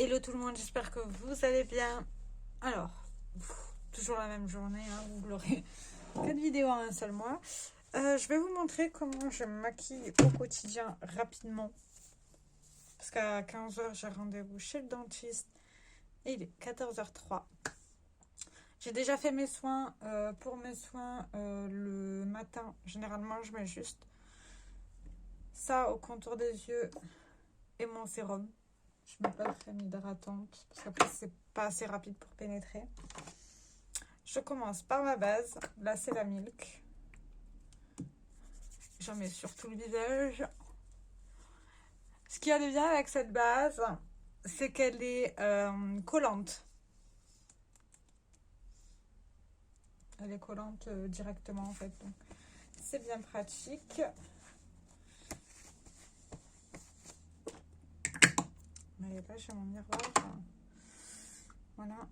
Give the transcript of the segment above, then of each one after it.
Hello tout le monde, j'espère que vous allez bien. Alors, toujours la même journée, hein, vous l'aurez 4 vidéos en un seul mois. Je vais vous montrer comment je me maquille au quotidien rapidement. Parce qu'à 15h, j'ai rendez-vous chez le dentiste et il est 14h03. J'ai déjà fait mes soins. Pour mes soins, le matin, généralement, je mets juste ça au contour des yeux et mon sérum. Je mets pas de crème hydratante parce qu'après c'est pas assez rapide pour pénétrer. Je commence par ma base. Là c'est la Milk. J'en mets sur tout le visage. Ce qu'il y a de bien avec cette base, c'est qu'elle est collante. Elle est collante directement en fait. Donc c'est bien pratique. Mais là j'ai mon miroir. Voilà.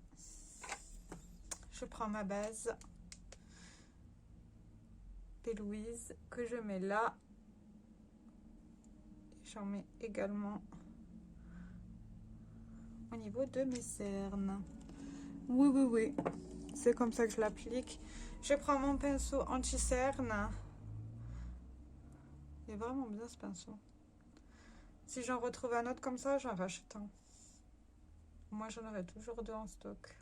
Je prends ma base P-Louise que je mets là. J'en mets également au niveau de mes cernes. Oui. C'est comme ça que je l'applique. Je prends mon pinceau anti-cerne. Il est vraiment bien ce pinceau. Si j'en retrouve un autre comme ça, j'en rachète un. Moi, j'en aurai toujours deux en stock.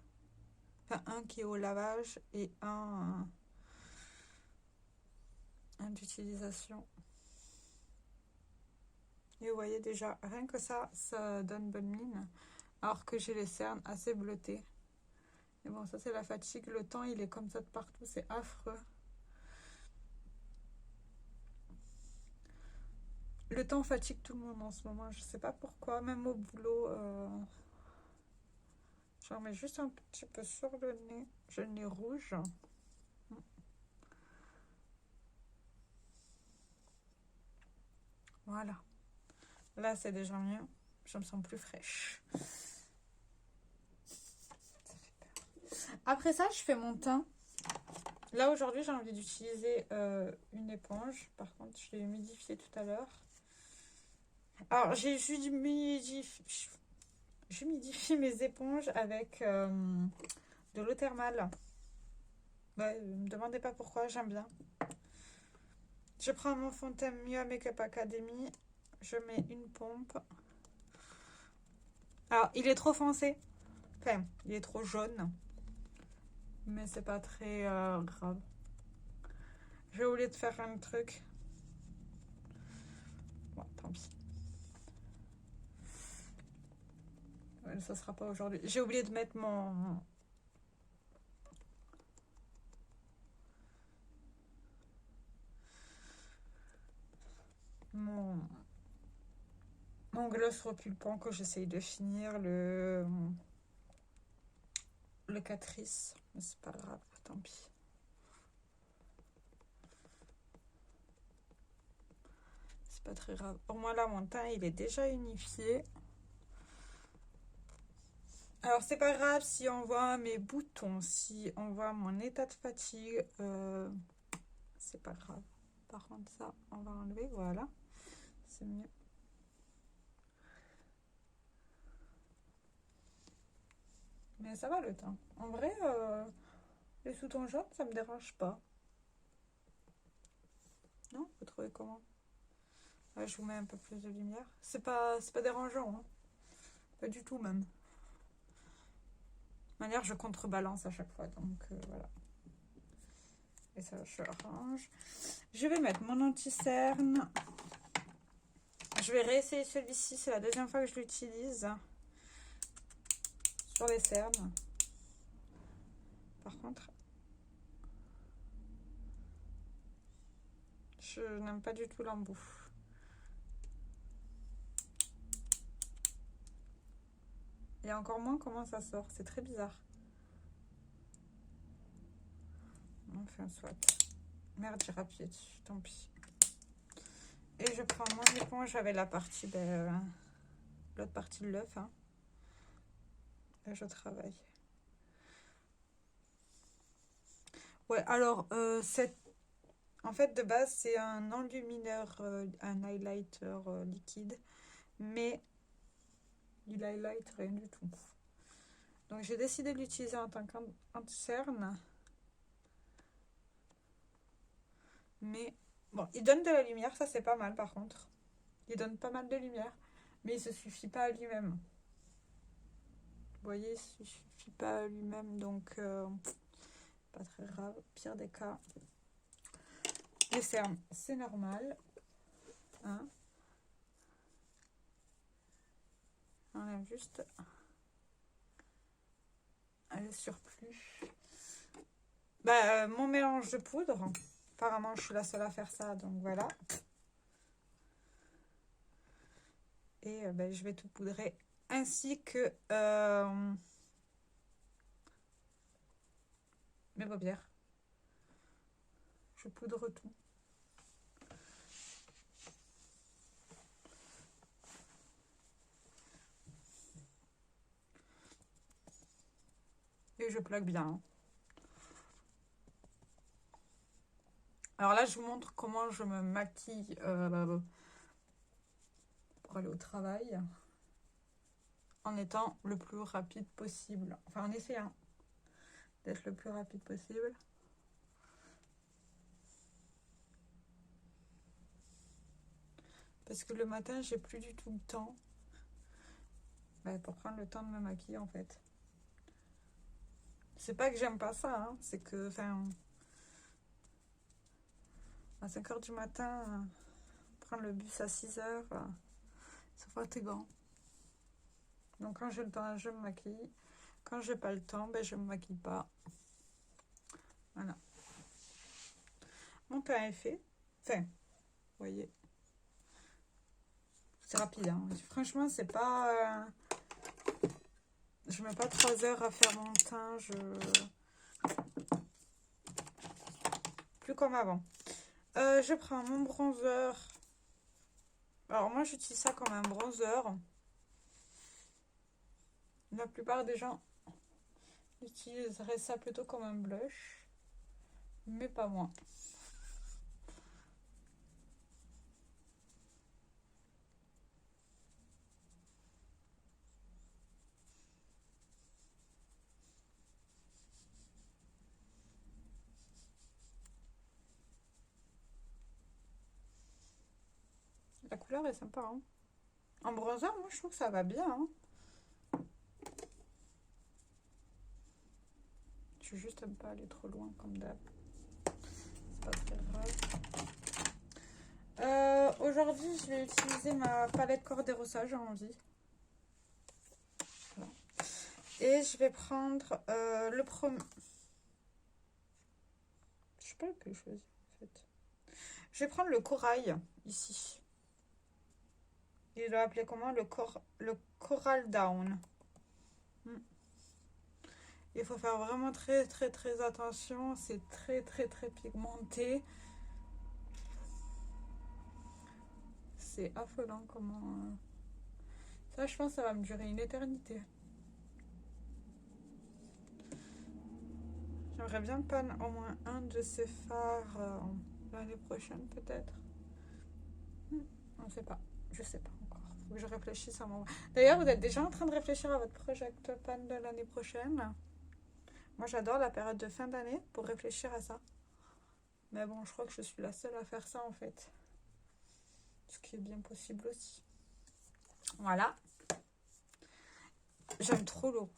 Enfin, un qui est au lavage et un d'utilisation. Et vous voyez déjà, rien que ça donne bonne mine. Alors que j'ai les cernes assez bleutées. Et bon, ça c'est la fatigue. Le temps, il est comme ça de partout. C'est affreux. Le temps fatigue tout le monde en ce moment. Je sais pas pourquoi. Même au boulot, j'en mets juste un petit peu sur le nez. J'ai le nez rouge. Voilà. Là, c'est déjà mieux. Je me sens plus fraîche. Après ça, je fais mon teint. Là, aujourd'hui, j'ai envie d'utiliser une éponge. Par contre, je l'ai humidifiée tout à l'heure. Alors, j'humidifie mes éponges avec de l'eau thermale. Ouais, ne me demandez pas pourquoi, j'aime bien. Je prends mon fond de teint Miu Makeup Academy. Je mets une pompe. Alors, il est trop foncé. Enfin, il est trop jaune. Mais c'est pas très grave. J'ai oublié de faire un truc. Bon, tant pis. Ouais, ça sera pas aujourd'hui. J'ai oublié de mettre mon gloss repulpant que j'essaye de finir, le Catrice. Mais c'est pas grave, tant pis. C'est pas très grave. Pour moi, là, mon teint, il est déjà unifié. Alors, c'est pas grave si on voit mes boutons, si on voit mon état de fatigue. C'est pas grave. Par contre, ça, on va enlever. Voilà. C'est mieux. Mais ça va le teint. En vrai, les sous-tons jaunes, ça me dérange pas. Non, vous trouvez comment? Ouais, je vous mets un peu plus de lumière. C'est pas dérangeant, hein. Pas du tout même. De toute manière, je contrebalance à chaque fois, donc voilà. Et ça, je range. Je vais mettre mon anti-cerne. Je vais réessayer celui-ci, c'est la deuxième fois que je l'utilise. Sur les cernes. Par contre, je n'aime pas du tout l'embout. Et encore moins comment ça sort, c'est très bizarre. On fait un swat. Merde, j'ai appuyé dessus, tant pis. Et je prends mon éponge avec la partie, l'autre partie de l'œuf. Hein. Et je travaille. Ouais, alors, en fait, de base, c'est un enlumineur, un highlighter liquide. Mais Il highlight, rien du tout. Donc j'ai décidé de l'utiliser en tant qu'anti-cerne. Mais bon, il donne de la lumière, ça c'est pas mal par contre. Il donne pas mal de lumière, mais il se suffit pas à lui-même. Vous voyez, il se suffit pas à lui-même, donc pas très grave. Pire des cas, les cernes, c'est normal. Hein. On enlève juste le surplus. Mon mélange de poudre. Apparemment, je suis la seule à faire ça, donc voilà. Et je vais tout poudrer. Ainsi que mes paupières. Je poudre tout. Et je plaque bien. Alors là, je vous montre comment je me maquille pour aller au travail. En étant le plus rapide possible. Enfin, en essayant d'être le plus rapide possible. Parce que le matin, j'ai plus du tout le temps. Pour prendre le temps de me maquiller, en fait. C'est pas que j'aime pas ça, hein, c'est que, à 5 h du matin, prendre le bus à 6 h, c'est fatigant. Donc quand j'ai le temps, je me maquille. Quand j'ai pas le temps, je me maquille pas. Voilà. Mon teint est fait. Enfin, vous voyez. C'est rapide, hein. Franchement, c'est pas... je mets pas 3 heures à faire mon teint. Plus comme avant. Je prends mon bronzer. Alors moi, j'utilise ça comme un bronzer. La plupart des gens utiliseraient ça plutôt comme un blush. Mais pas moi. La couleur est sympa, hein. En bronzer, moi, je trouve que ça va bien, hein. Je vais juste pas aller trop loin, comme d'hab. C'est pas très grave. Aujourd'hui, je vais utiliser ma palette corps dérosage en envie. Voilà. Et je vais prendre le premier... Je sais pas lequel choisir, en fait. Je vais prendre le corail, ici. Il doit appeler comment? Le Coral Down. Il faut faire vraiment très très très attention. C'est très très très pigmenté. C'est affolant comment... Ça, je pense que ça va me durer une éternité. J'aimerais bien peindre au moins un de ces fards l'année prochaine, peut-être. On ne sait pas. Je sais pas encore. Faut que je réfléchisse à mon... D'ailleurs, vous êtes déjà en train de réfléchir à votre projet pan de l'année prochaine? Moi, j'adore la période de fin d'année pour réfléchir à ça. Mais bon, je crois que je suis la seule à faire ça, en fait. Ce qui est bien possible aussi. Voilà. J'aime trop l'eau.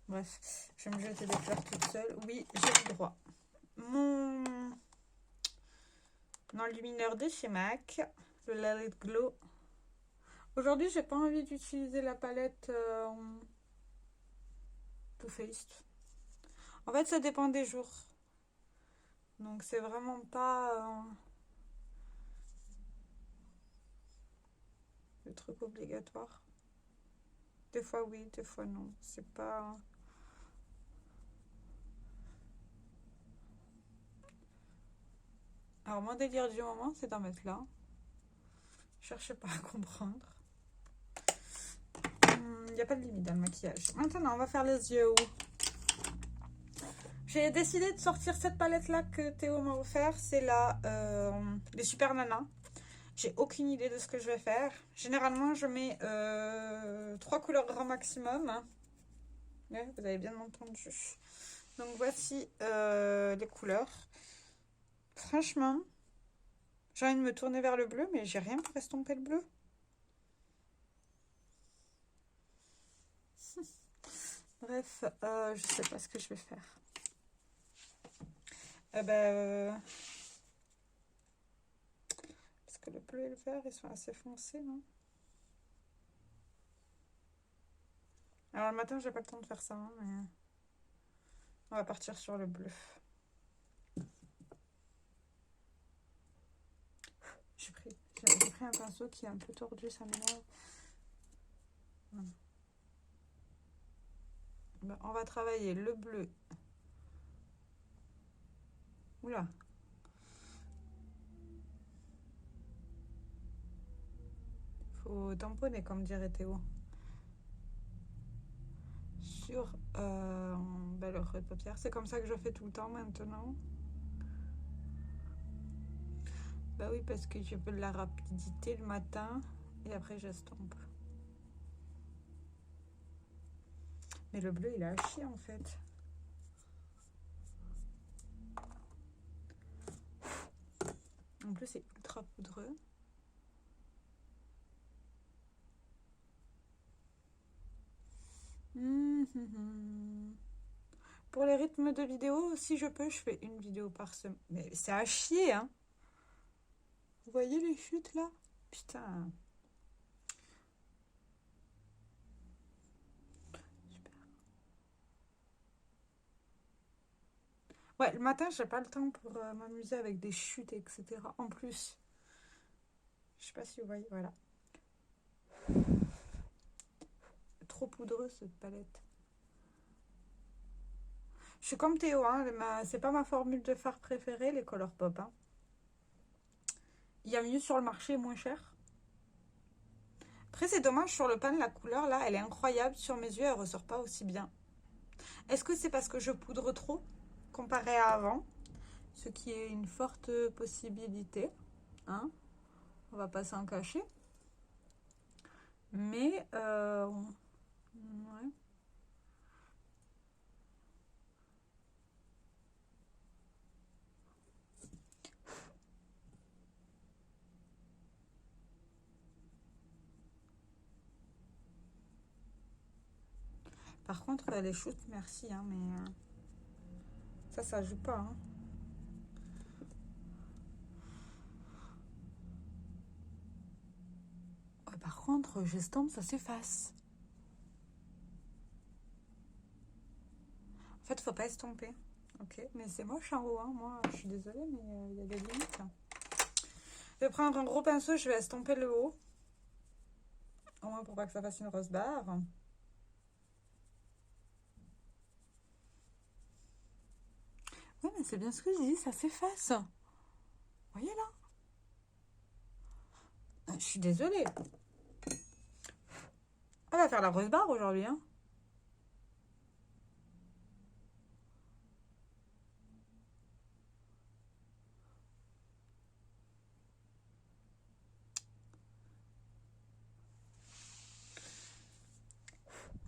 Bref, je vais me jeter des fleurs toute seule. Oui, j'ai le droit. Mon enlumineur de chez MAC, le Let It Glow. Aujourd'hui, j'ai pas envie d'utiliser la palette Too Faced. En fait, ça dépend des jours. Donc, c'est vraiment pas le truc obligatoire. Des fois, oui, des fois, non. C'est pas... Alors, mon délire du moment, c'est d'en mettre là. Cherchez pas à comprendre. Il n'y a pas de limite dans le maquillage. Maintenant, on va faire les yeux. J'ai décidé de sortir cette palette-là que Théo m'a offert. C'est la les Super Nana. J'ai aucune idée de ce que je vais faire. Généralement, je mets 3 couleurs grand maximum. Hein. Ouais, vous avez bien entendu. Donc, voici les couleurs. Franchement, j'ai envie de me tourner vers le bleu, mais j'ai rien pour estomper le bleu. Bref, je sais pas ce que je vais faire. Parce que le bleu et le vert, ils sont assez foncés, non? Alors le matin, j'ai pas le temps de faire ça, hein, mais on va partir sur le bleu. J'ai pris un pinceau qui est un peu tordu, ça m'énerve. Voilà. Ben, on va travailler le bleu. Oula. Faut tamponner, comme dirait Théo. Sur le creux de paupière. C'est comme ça que je fais tout le temps maintenant. Bah oui, parce que je veux de la rapidité le matin et après j'estompe. Mais le bleu, il a à chier en fait. En plus, c'est ultra poudreux. Pour les rythmes de vidéo, si je peux, je fais une vidéo par semaine. Mais c'est à chier, hein. Vous voyez les chutes là? Putain. Super. Ouais, le matin, j'ai pas le temps pour m'amuser avec des chutes, etc. En plus, je sais pas si vous voyez, voilà. Trop poudreux cette palette. Je suis comme Théo, hein, c'est pas ma formule de fard préférée, les Colourpop. Hein. Il y a mieux sur le marché, moins cher. Après, c'est dommage, sur le pan, la couleur, là, elle est incroyable. Sur mes yeux, elle ressort pas aussi bien. Est-ce que c'est parce que je poudre trop, comparé à avant? Ce qui est une forte possibilité. Hein, on va pas s'en cacher. Mais, ouais. Par contre, les shoots, merci, hein, mais ça joue pas. Hein. Ouais, par contre, j'estompe, ça s'efface. En fait, faut pas estomper. Ok, mais c'est moche en haut, hein. Moi, je suis désolée, mais il y a des limites. Je vais prendre un gros pinceau, je vais estomper le haut. Au moins pour pas que ça fasse une rose barre. Ouais, mais c'est bien ce que je dis, ça s'efface. Vous voyez là? Je suis désolée. On va faire la rose barre aujourd'hui, hein.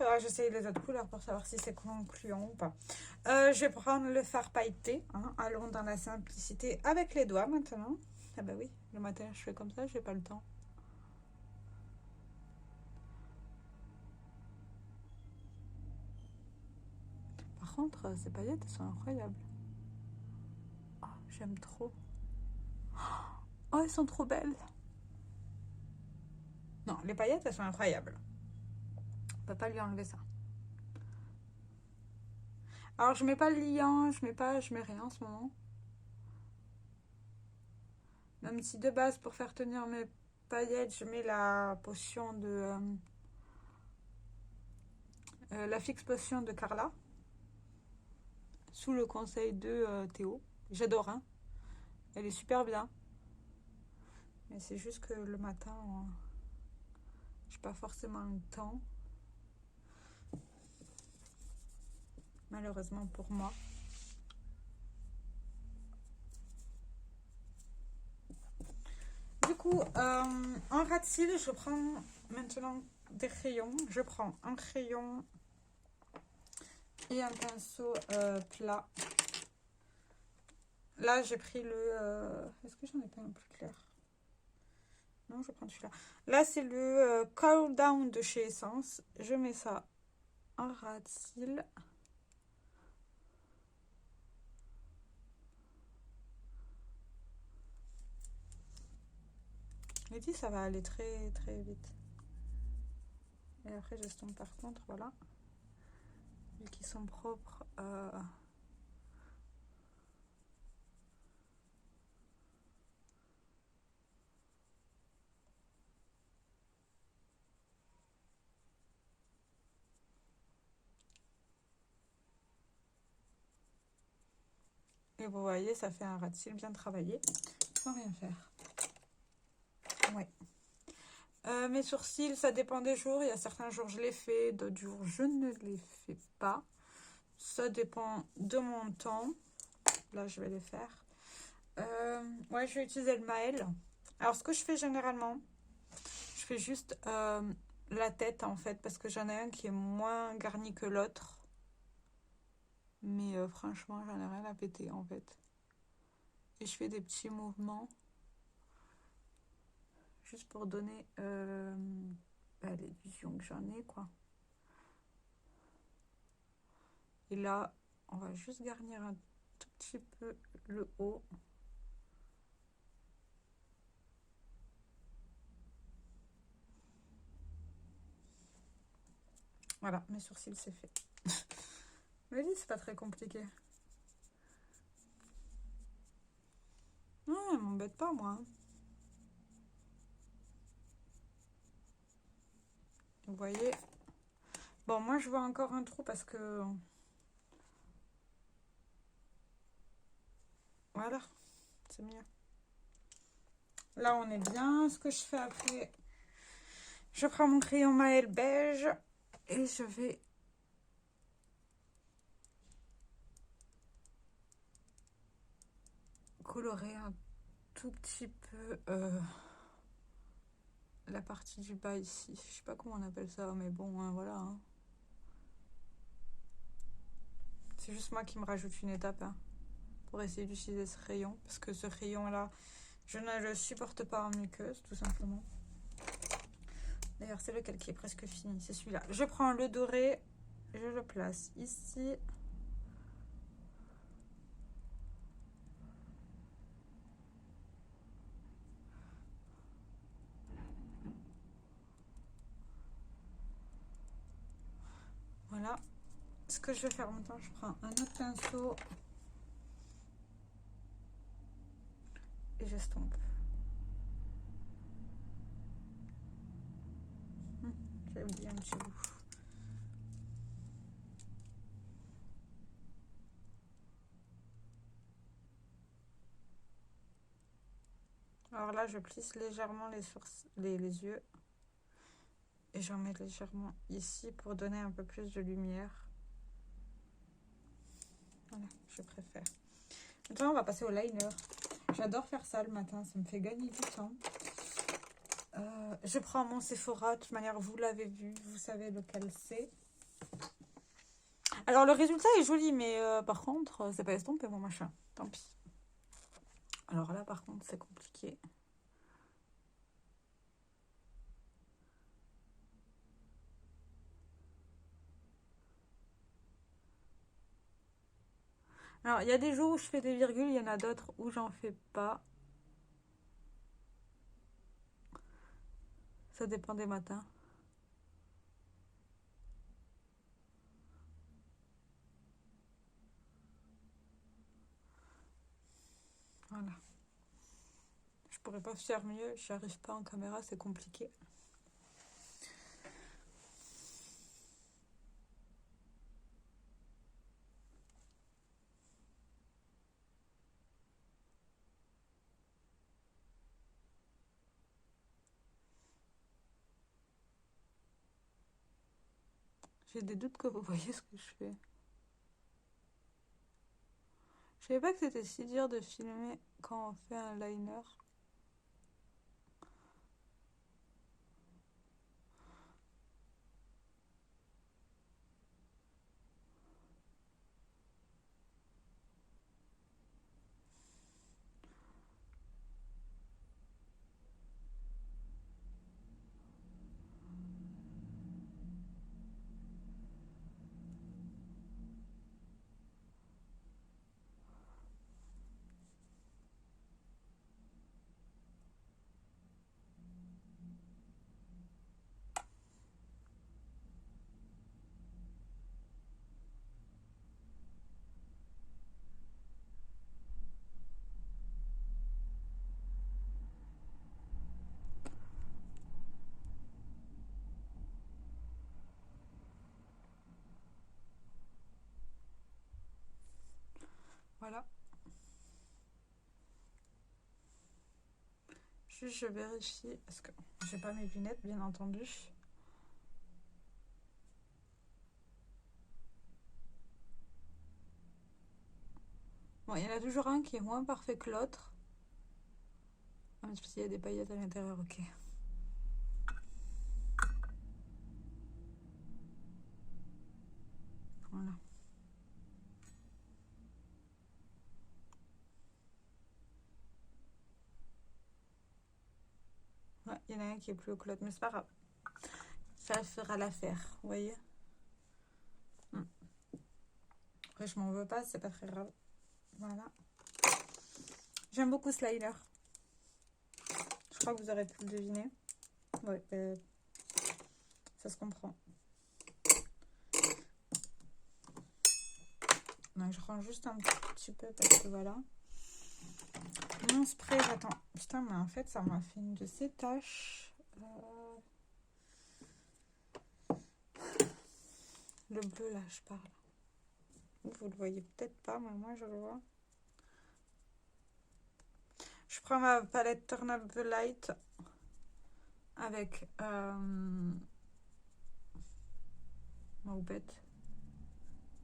Alors, j'essaye les autres couleurs pour savoir si c'est concluant ou pas. Je vais prendre le fard pailleté. Hein. Allons dans la simplicité avec les doigts maintenant. Ah bah oui, le matin je fais comme ça, j'ai pas le temps. Par contre, ces paillettes, elles sont incroyables. Oh, j'aime trop. Oh, elles sont trop belles. Non, les paillettes, elles sont incroyables. On peut pas lui enlever ça. Alors, je mets pas le liant, je mets rien en ce moment. Même si de base, pour faire tenir mes paillettes, je mets la potion de... la fixe potion de Carla. Sous le conseil de Théo. J'adore, hein. Elle est super bien. Mais c'est juste que le matin, j'ai pas forcément le temps. Malheureusement pour moi. coup, en ras de cils, je prends maintenant des crayons. Je prends un crayon et un pinceau plat. Là, j'ai pris le... Est-ce que j'en ai pas un plus clair? Non, je prends celui-là. Là, c'est le Cool Down de chez Essence. Je mets ça en ras de cils. Je me dis, ça va aller très très vite. Et après, j'estompe par contre, voilà. Vu qu'ils sont propres. Et vous voyez, ça fait un ras de cils bien travaillé, sans rien faire. Ouais. Mes sourcils, ça dépend des jours. Il y a certains jours, je les fais, d'autres jours, je ne les fais pas. Ça dépend de mon temps. Là, je vais les faire. Ouais, je vais utiliser le Maël. Alors, ce que je fais généralement, je fais juste la tête, en fait, parce que j'en ai un qui est moins garni que l'autre. Mais franchement, j'en ai rien à péter, en fait. Et je fais des petits mouvements. Juste pour donner l'illusion que j'en ai, quoi. Et là, on va juste garnir un tout petit peu le haut. Voilà, mes sourcils, c'est fait. Mais c'est pas très compliqué. Non, elle m'embête pas, moi. Vous voyez. Bon, moi, je vois encore un trou parce que... Voilà, c'est mieux. Là, on est bien. Ce que je fais après, je prends mon crayon Maël beige et je vais... colorer un tout petit peu la partie du bas ici. Je sais pas comment on appelle ça, mais bon, hein, voilà. Hein. C'est juste moi qui me rajoute une étape hein, pour essayer d'utiliser ce rayon. Parce que ce rayon-là, je ne le supporte pas en muqueuse, tout simplement. D'ailleurs, c'est lequel qui est presque fini, c'est celui-là. Je prends le doré, je le place ici. Voilà. Ce que je vais faire maintenant, je prends un autre pinceau et j'estompe. J'ai oublié un petit bout. Alors là, je plisse légèrement les yeux. Et j'en mets légèrement ici pour donner un peu plus de lumière. Voilà, je préfère. Maintenant, on va passer au liner. J'adore faire ça le matin, ça me fait gagner du temps. Je prends mon Sephora, de toute manière, vous l'avez vu, vous savez lequel c'est. Alors, le résultat est joli, mais par contre, c'est pas estompé, mon machin. Tant pis. Alors là, par contre, c'est compliqué. Alors, il y a des jours où je fais des virgules, il y en a d'autres où j'en fais pas. Ça dépend des matins. Voilà. Je pourrais pas faire mieux, j'y arrive pas en caméra, c'est compliqué. J'ai des doutes que vous voyez ce que je fais. Je savais pas que c'était si dur de filmer quand on fait un liner. Juste je vérifie parce que j'ai pas mes lunettes bien entendu. Bon, il y en a toujours un qui est moins parfait que l'autre. Ah, mais c'est parce qu'il y a des paillettes à l'intérieur, ok. Voilà. Ouais, il y en a un qui est plus haut que l'autre, mais c'est pas grave. Ça fera l'affaire, vous voyez. Après, je m'en veux pas, c'est pas très grave. Voilà. J'aime beaucoup ce liner. Je crois que vous aurez pu le deviner. Ouais, ça se comprend. Donc, je rends juste un petit peu parce que voilà. Mon spray, attends. Putain, mais en fait, ça m'a fait une de ces taches. Le bleu, là, je parle. Vous le voyez peut-être pas, mais moi, je le vois. Je prends ma palette Turn Up the Light avec ma houppette.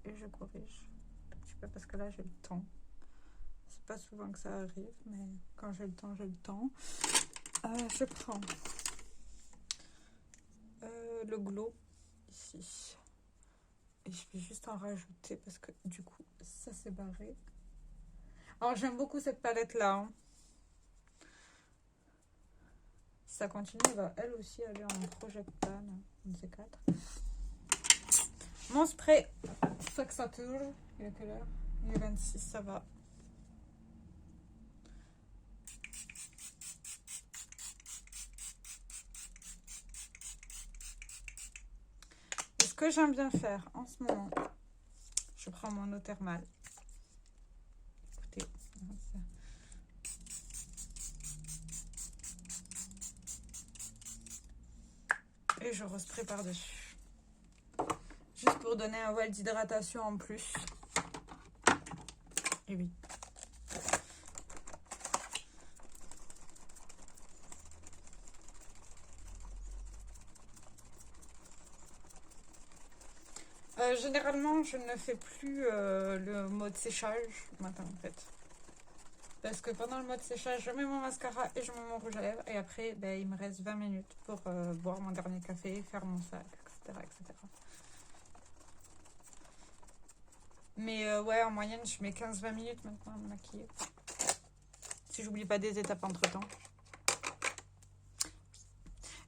Et je corrige. Un petit peu parce que là, j'ai le temps. C'est pas souvent que ça arrive, mais quand j'ai le temps, j'ai le temps. Je prends le glow ici. Et je vais juste en rajouter parce que du coup, ça s'est barré. Alors, j'aime beaucoup cette palette-là. Hein. Si ça continue, elle va elle aussi aller en Project Pan. On sait 4. Mon spray Fixature. Il est quelle heure? Il est 26, ça va. Et ce que j'aime bien faire en ce moment, je prends mon eau thermale. Écoutez, et je respray par-dessus. Juste pour donner un voile d'hydratation en plus. Et oui. Généralement, je ne fais plus le mode séchage maintenant en fait. Parce que pendant le mode séchage, je mets mon mascara et je mets mon rouge à lèvres. Et après, ben, il me reste 20 minutes pour boire mon dernier café, faire mon sac, etc. etc. Mais ouais, en moyenne, je mets 15-20 minutes maintenant à me maquiller. Si j'oublie pas des étapes entre-temps.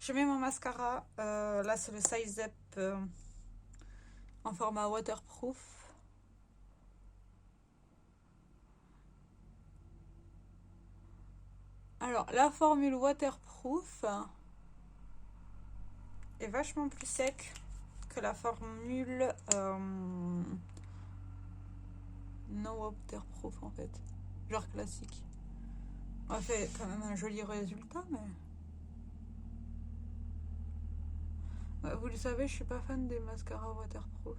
Je mets mon mascara. Là, c'est le Size Up en format waterproof. Alors, la formule waterproof est vachement plus sec que la formule no waterproof en fait. Genre classique. On fait quand même un joli résultat, mais... Ouais, vous le savez, je suis pas fan des mascaras waterproof.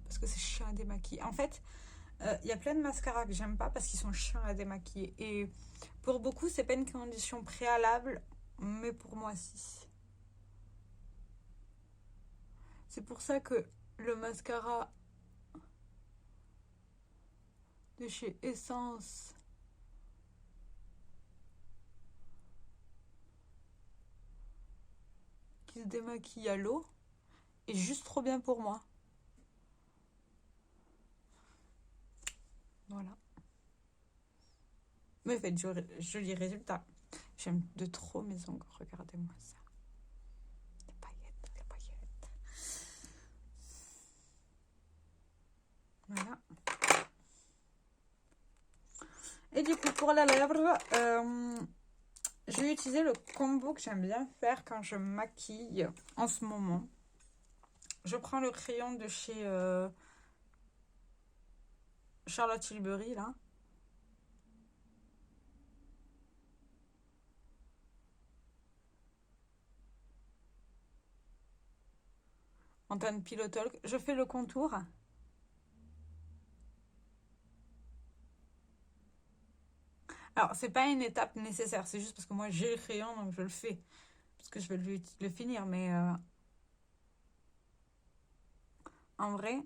Parce que c'est chiant à démaquiller. En fait, y a plein de mascaras que j'aime pas parce qu'ils sont chiants à démaquiller. Et pour beaucoup, c'est pas une condition préalable, mais pour moi, si. C'est pour ça que le mascara de chez Essence qui se démaquille à l'eau est juste trop bien pour moi. Voilà. Mais faites joli résultat. J'aime de trop mes ongles. Regardez-moi ça. Les paillettes, les paillettes. Voilà. Et du coup, pour la lèvre, je vais utiliser le combo que j'aime bien faire quand je maquille en ce moment. Je prends le crayon de chez Charlotte Tilbury, là. En teint de Pillow Talk. Je fais le contour. Alors, c'est pas une étape nécessaire, c'est juste parce que moi j'ai le crayon, donc je le fais. Parce que je vais le finir, mais en vrai,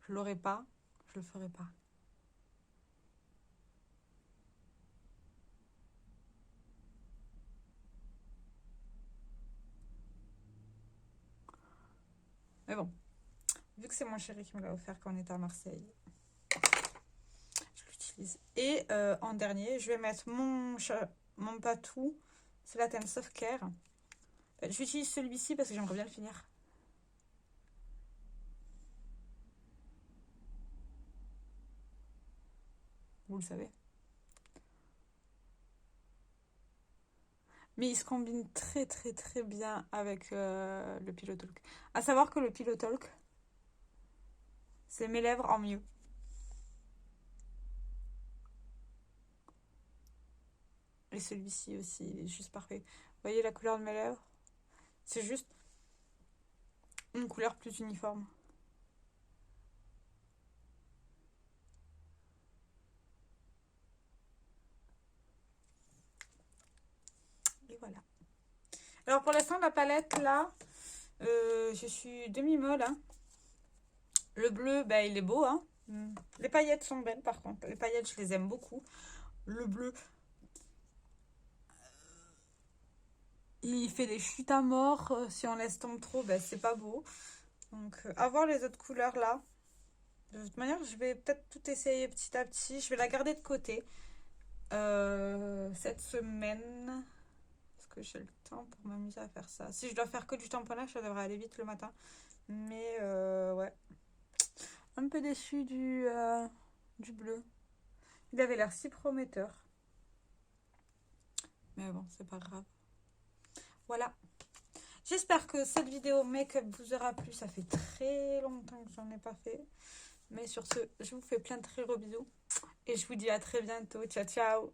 je l'aurai pas, je le ferai pas. Mais bon, vu que c'est mon chéri qui me l'a offert quand on était à Marseille, je l'utilise. Et en dernier, je vais mettre mon patou. C'est la Ten Soft Care. J'utilise celui-ci parce que j'aimerais bien le finir. Vous le savez. Mais il se combine très très très bien avec le Pillow Talk. À savoir que le Pillow Talk, c'est mes lèvres en mieux. Et celui-ci aussi, il est juste parfait. Vous voyez la couleur de mes lèvres? C'est juste une couleur plus uniforme. Et voilà. Alors pour l'instant, la palette là, je suis demi-molle. Hein. Le bleu, bah, il est beau. Hein. Les paillettes sont belles par contre. Les paillettes, je les aime beaucoup. Le bleu, il fait des chutes à mort. Si on laisse tomber trop, bah, c'est pas beau. Donc, à voir les autres couleurs là. De toute manière, je vais peut-être tout essayer petit à petit. Je vais la garder de côté cette semaine. Parce que j'ai le temps pour m'amuser à faire ça. Si je dois faire que du tamponnage, ça devrait aller vite le matin. Mais ouais. Un peu déçu du bleu. Il avait l'air si prometteur. Mais bon, c'est pas grave. Voilà. J'espère que cette vidéo make-up vous aura plu. Ça fait très longtemps que j'en ai pas fait. Mais sur ce, je vous fais plein de très gros bisous. Et je vous dis à très bientôt. Ciao, ciao.